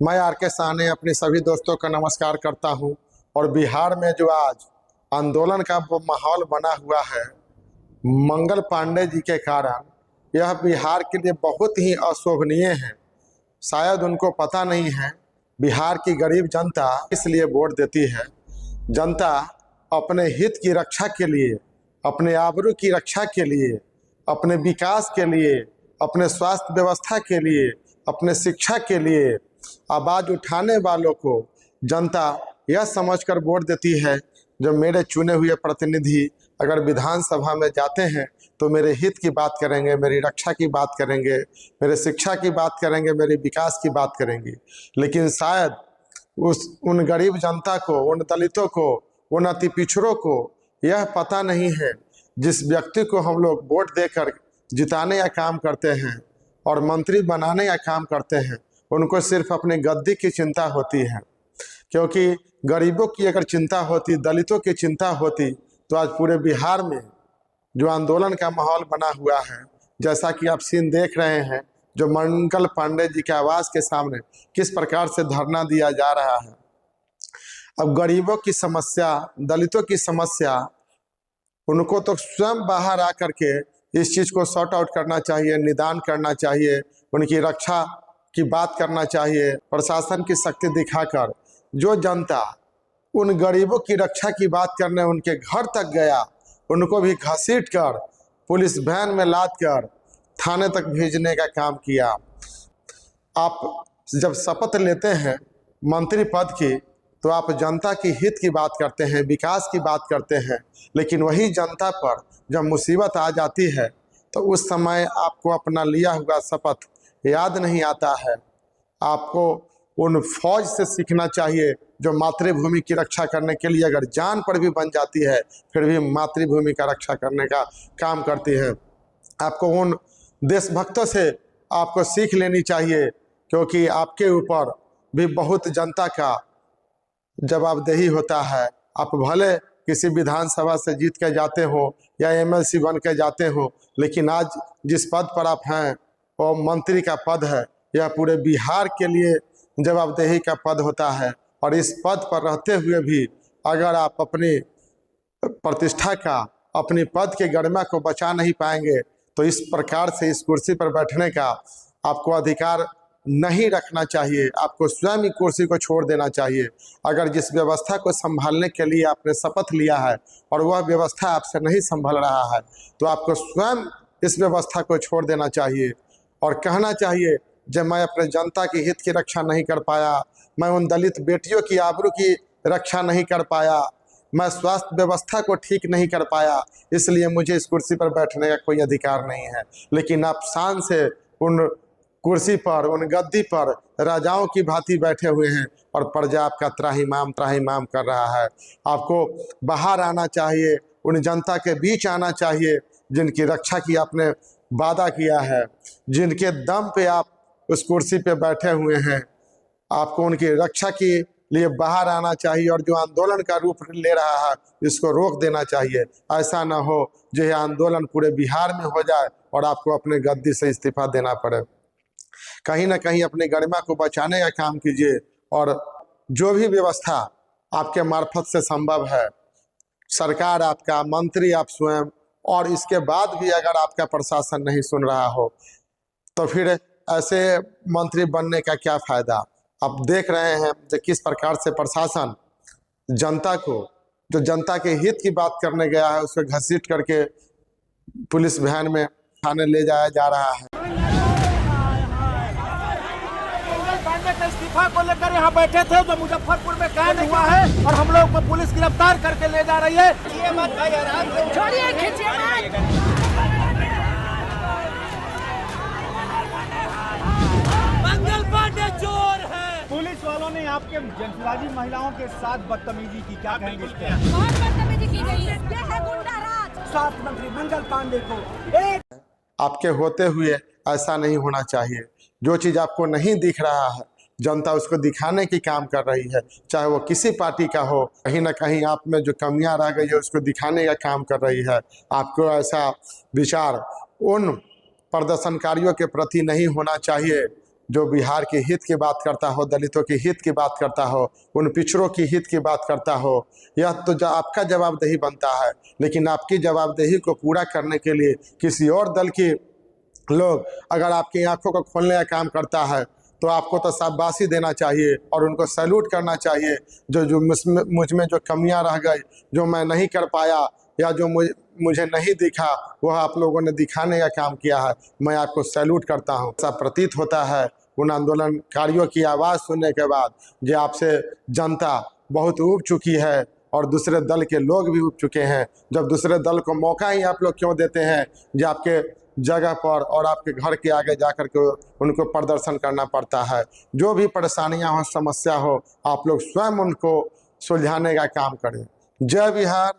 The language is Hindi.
मैं आर के साहनी अपने सभी दोस्तों का नमस्कार करता हूं। और बिहार में जो आज आंदोलन का माहौल बना हुआ है मंगल पांडे जी के कारण, यह बिहार के लिए बहुत ही अशोभनीय है। शायद उनको पता नहीं है बिहार की गरीब जनता इसलिए वोट देती है। जनता अपने हित की रक्षा के लिए, अपने आबरू की रक्षा के लिए, अपने विकास के लिए, अपने स्वास्थ्य व्यवस्था के लिए, अपने शिक्षा के लिए आवाज़ उठाने वालों को जनता यह समझकर वोट देती है जो मेरे चुने हुए प्रतिनिधि अगर विधानसभा में जाते हैं तो मेरे हित की बात करेंगे, मेरी रक्षा की बात करेंगे, मेरे शिक्षा की बात करेंगे, मेरे विकास की बात करेंगे। लेकिन शायद उन गरीब जनता को, उन दलितों को, उन अति पिछड़ों को यह पता नहीं है जिस व्यक्ति को हम लोग वोट देकर जिताने का काम करते हैं और मंत्री बनाने का काम करते हैं, उनको सिर्फ अपने गद्दी की चिंता होती है। क्योंकि गरीबों की अगर चिंता होती, दलितों की चिंता होती तो आज पूरे बिहार में जो आंदोलन का माहौल बना हुआ है, जैसा कि आप सीन देख रहे हैं, जो मंगल पांडे जी के आवास के सामने किस प्रकार से धरना दिया जा रहा है। अब गरीबों की समस्या, दलितों की समस्या, उनको तो स्वयं बाहर आकर के इस चीज़ को सॉर्ट आउट करना चाहिए, निदान करना चाहिए, उनकी रक्षा की बात करना चाहिए। प्रशासन की शक्ति दिखाकर जो जनता उन गरीबों की रक्षा की बात करने उनके घर तक गया, उनको भी घसीट कर पुलिस वैन में लाद कर थाने तक भेजने का काम किया। आप जब शपथ लेते हैं मंत्री पद की तो आप जनता की हित की बात करते हैं, विकास की बात करते हैं, लेकिन वही जनता पर जब मुसीबत आ जाती है तो उस समय आपको अपना लिया हुआ शपथ याद नहीं आता है। आपको उन फौज से सीखना चाहिए जो मातृभूमि की रक्षा करने के लिए अगर जान पर भी बन जाती है फिर भी मातृभूमि का रक्षा करने का काम करती है। आपको उन देशभक्तों से आपको सीख लेनी चाहिए, क्योंकि आपके ऊपर भी बहुत जनता का जवाबदेही होता है। आप भले किसी विधानसभा से जीत के जाते हो या एमएलसी बन के जाते हो, लेकिन आज जिस पद पर आप हैं वो मंत्री का पद है। यह पूरे बिहार के लिए जवाबदेही का पद होता है। और इस पद पर रहते हुए भी अगर आप अपनी प्रतिष्ठा का, अपनी पद के गरिमा को बचा नहीं पाएंगे तो इस प्रकार से इस कुर्सी पर बैठने का आपको अधिकार नहीं रखना चाहिए। आपको स्वयं ही कुर्सी को छोड़ देना चाहिए। अगर जिस व्यवस्था को संभालने के लिए आपने शपथ लिया है और वह व्यवस्था आपसे नहीं संभल रहा है तो आपको स्वयं इस व्यवस्था को छोड़ देना चाहिए और कहना चाहिए जब मैं अपने जनता की हित की रक्षा नहीं कर पाया, मैं उन दलित बेटियों की आबरू की रक्षा नहीं कर पाया, मैं स्वास्थ्य व्यवस्था को ठीक नहीं कर पाया, इसलिए मुझे इस कुर्सी पर बैठने का कोई अधिकार नहीं है। लेकिन आप शान से उन कुर्सी पर, उन गद्दी पर राजाओं की भांति बैठे हुए हैं और प्रजा आपका त्राहिमाम त्राहिमाम कर रहा है। आपको बाहर आना चाहिए, उन जनता के बीच आना चाहिए जिनकी रक्षा की आपने वादा किया है, जिनके दम पे आप उस कुर्सी पे बैठे हुए हैं। आपको उनकी रक्षा के लिए बाहर आना चाहिए और जो आंदोलन का रूप ले रहा है इसको रोक देना चाहिए। ऐसा ना हो जो यह आंदोलन पूरे बिहार में हो जाए और आपको अपने गद्दी से इस्तीफा देना पड़े। कहीं ना कहीं अपनी गरिमा को बचाने का काम कीजिए और जो भी व्यवस्था आपके मार्फत से संभव है, सरकार आपका, मंत्री आप स्वयं, और इसके बाद भी अगर आपका प्रशासन नहीं सुन रहा हो तो फिर ऐसे मंत्री बनने का क्या फ़ायदा। आप देख रहे हैं कि किस प्रकार से प्रशासन जनता को, जो जनता के हित की बात करने गया है, उसको घसीट करके पुलिस वैन में थाने ले जाया जा रहा है। इस्तीफा को लेकर यहाँ बैठे थे जो मुजफ्फरपुर में कांड हुआ है और हम लोग को पुलिस गिरफ्तार करके ले जा रही है। ये मत छोड़िए, खींचिए मत। मंगल पांडे चोर है। पुलिस वालों ने आपके जनसुराजी महिलाओं के साथ बदतमीजी की, क्या कहेंगे इस पे? बहुत बदतमीजी की गई है। ये है गुंडा राज। स्वास्थ्य मंत्री मंगल पांडे को एक आपके होते हुए ऐसा नहीं होना चाहिए। जो चीज़ आपको नहीं दिख रहा है जनता उसको दिखाने की काम कर रही है, चाहे वो किसी पार्टी का हो। कहीं ना कहीं आप में जो कमियां रह गई है उसको दिखाने का काम कर रही है। आपको ऐसा विचार उन प्रदर्शनकारियों के प्रति नहीं होना चाहिए जो बिहार के हित की बात करता हो, दलितों के हित की बात करता हो, उन पिछड़ों की हित की बात करता हो, यह तो आपका जवाबदेही बनता है। लेकिन आपकी जवाबदेही को पूरा करने के लिए किसी और दल के लोग अगर आपकी आंखों को खोलने का काम करता है तो आपको तो शाबाशी देना चाहिए और उनको सैल्यूट करना चाहिए। जो मुझ में जो कमियां रह गई, जो मैं नहीं कर पाया या जो मुझे नहीं दिखा, वह आप लोगों ने दिखाने का काम किया है। मैं आपको सैल्यूट करता हूं। ऐसा प्रतीत होता है उन आंदोलनकारियों की आवाज़ सुनने के बाद जो आपसे जनता बहुत ऊब चुकी है और दूसरे दल के लोग भी उठ चुके हैं। जब दूसरे दल को मौका ही आप लोग क्यों देते हैं जो आपके जगह पर और आपके घर के आगे जाकर के उनको प्रदर्शन करना पड़ता है। जो भी परेशानियां हो, समस्या हो, आप लोग स्वयं उनको सुलझाने का काम करें। जय बिहार,